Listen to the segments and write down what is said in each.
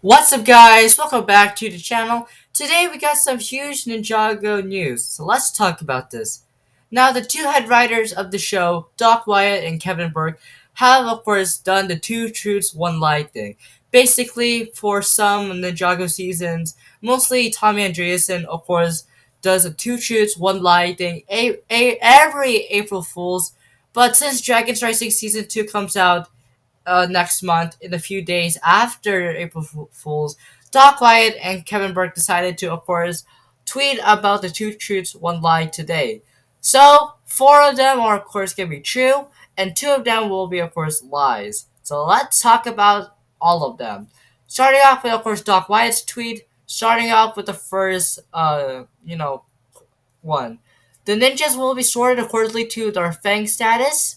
What's up, guys? Welcome back to the channel. Today we got some huge Ninjago news, so let's talk about this. Now, the two head writers of the show, Doc Wyatt and Kevin Burke, have of course done the two truths, one lie thing. Basically, for some Ninjago seasons, mostly Tommy Andreasen, of course, does a two truths, one lie thing every April Fools. But since Dragon's Rising Season 2 comes out, next month, in a few days after April Fools, Doc Wyatt and Kevin Burke decided to, of course, tweet about the two truths, one lie today. So, four of them are, of course, going to be true, and two of them will be, of course, lies. So, let's talk about all of them. Starting off with, of course, Doc Wyatt's tweet, starting off with the first, one. The ninjas will be sorted accordingly to their Fang status.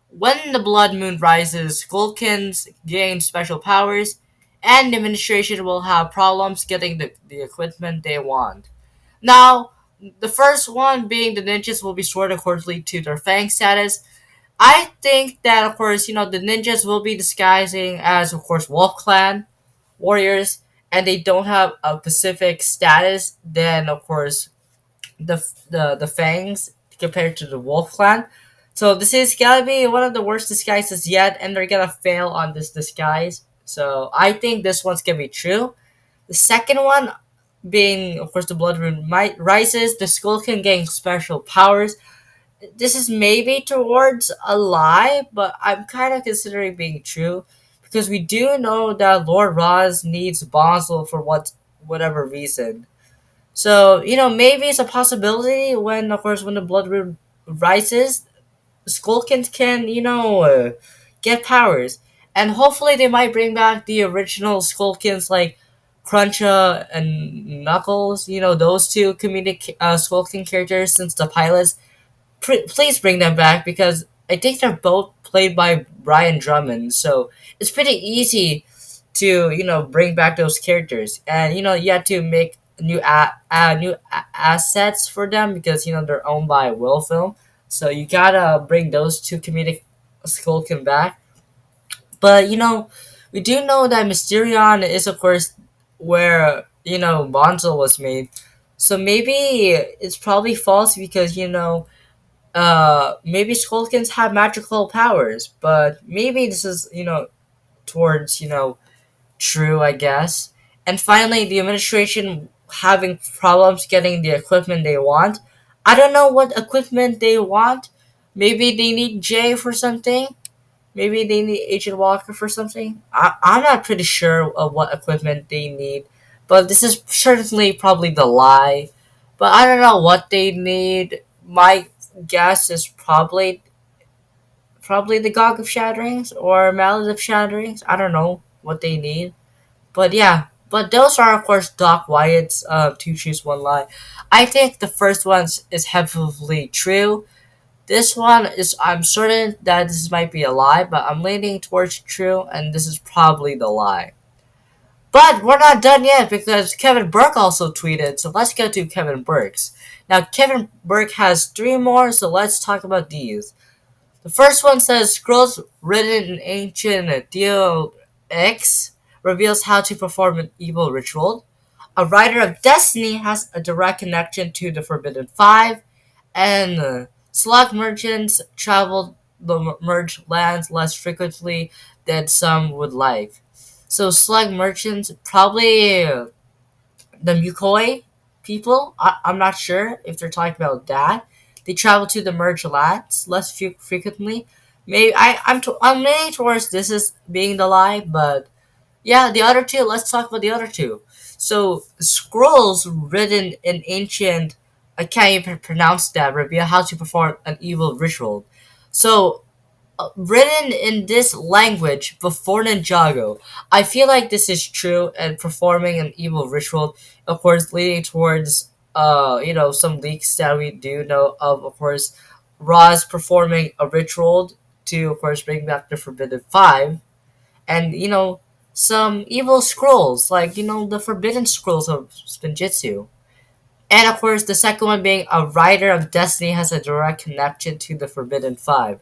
When the blood moon rises, Skulkins gain special powers, and the administration will have problems getting the equipment they want. Now, the first one being the ninjas will be sorted accordingly to their Fang status. I think that, of course, the ninjas will be disguising as, of course, Wolf Clan warriors, and they don't have a specific status, then, of course, the fangs compared to the wolf clan. So this is gonna be one of the worst disguises yet, and they're gonna fail on this disguise. So I think this one's gonna be true. The second one being, of course, the blood rune might rises. The skull can gain special powers. This is maybe towards a lie, but I'm kind of considering being true because we do know that Lord Roz needs Bonsal for whatever reason. So, maybe it's a possibility when, of course, when the blood rune rises, Skullkins can, get powers. And hopefully they might bring back the original Skullkins like Cruncha and Knuckles, those two comedic Skullkin characters since the pilots. Please bring them back because I think they're both played by Brian Drummond. So it's pretty easy to bring back those characters, and you have to make assets for them because they're owned by Will Film. So you gotta bring those two comedic Skulkin back. But we do know that Mysterion is, of course, where Bonzo was made. So maybe it's probably false because maybe Skulkins have magical powers, but maybe this is towards true, I guess. And finally, the administration having problems getting the equipment they want. I don't know what equipment they want. Maybe they need Jay for something. Maybe they need Agent Walker for something. I'm not pretty sure of what equipment they need. But this is certainly probably the lie. But I don't know what they need. My guess is probably the Gog of Shatterings or Mallet of Shatterings. I don't know what they need. But yeah, but those are, of course, Doc Wyatt's two truths, one lie. I think the first one is heavily true. This one is, I'm certain that this might be a lie, but I'm leaning towards true, and this is probably the lie. But we're not done yet because Kevin Burke also tweeted, so let's go to Kevin Burke's. Now, Kevin Burke has three more, so let's talk about these. The first one says scrolls written in ancient DOX reveals how to perform an evil ritual. A writer of Destiny has a direct connection to the Forbidden Five, and slug merchants travel the merged lands less frequently than some would like. So slug merchants probably the Mukoi people. I'm not sure if they're talking about that. They travel to the merged lands less frequently. Maybe I'm leaning towards this as being the lie, but yeah, the other two. Let's talk about the other two. So scrolls written in ancient, I can't even pronounce that, reveal how to perform an evil ritual. So written in this language before Ninjago. I feel like this is true and performing an evil ritual, of course, leading towards some leaks that we do know of course, Roz performing a ritual to, of course, bring back the Forbidden Five, and some evil scrolls like the Forbidden Scrolls of Spinjitzu. And of course, the second one being a writer of Destiny has a direct connection to the Forbidden Five.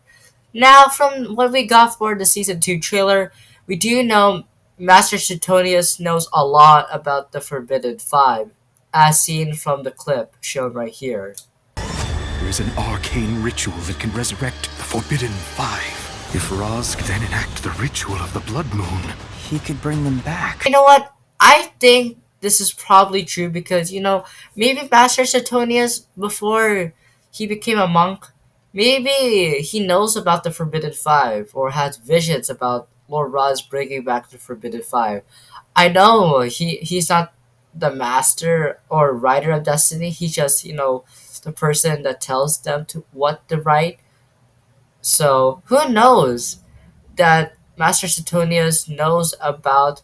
Now, from what we got for the season 2 trailer, we do know Master Suetonius knows a lot about the Forbidden Five, as seen from the clip shown right here. There is an arcane ritual that can resurrect the Forbidden Five. If Roz could then enact the ritual of the Blood Moon, he could bring them back. You know what? I think this is probably true because, maybe Master Suetonius, before he became a monk, maybe he knows about the Forbidden Five or has visions about Lord Roz bringing back the Forbidden Five. I know he's not the master or writer of destiny. He's just, the person that tells them to what to write. So who knows that Master Suetonius knows about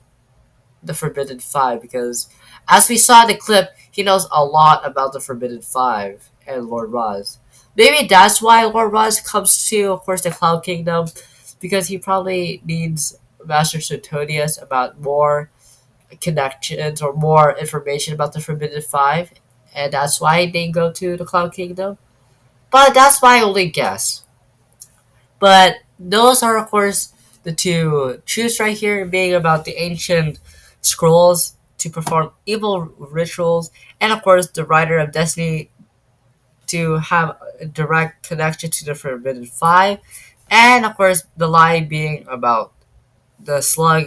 the Forbidden Five, because as we saw in the clip, he knows a lot about the Forbidden Five and Lord Roz. Maybe that's why Lord Roz comes to, of course, the Cloud Kingdom, because he probably needs Master Suetonius about more connections or more information about the Forbidden Five, and that's why they go to the Cloud Kingdom. But that's my only guess. But those are, of course, the two truths right here, being about the ancient scrolls to perform evil rituals, and of course, the Rider of Destiny to have a direct connection to the Forbidden Five, and of course, the lie being about the slug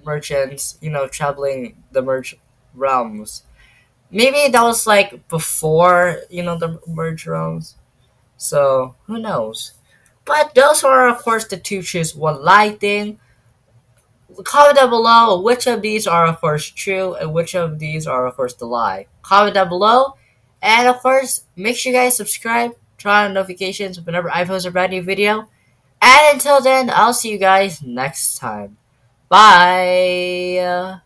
merchants, traveling the merge realms. Maybe that was like before, the merge realms. So who knows? But those are, of course, the two choose one lie thing. Comment down below which of these are, of course, true and which of these are, of course, the lie. Comment down below. And, of course, make sure you guys subscribe, turn on notifications whenever I post a brand new video. And until then, I'll see you guys next time. Bye!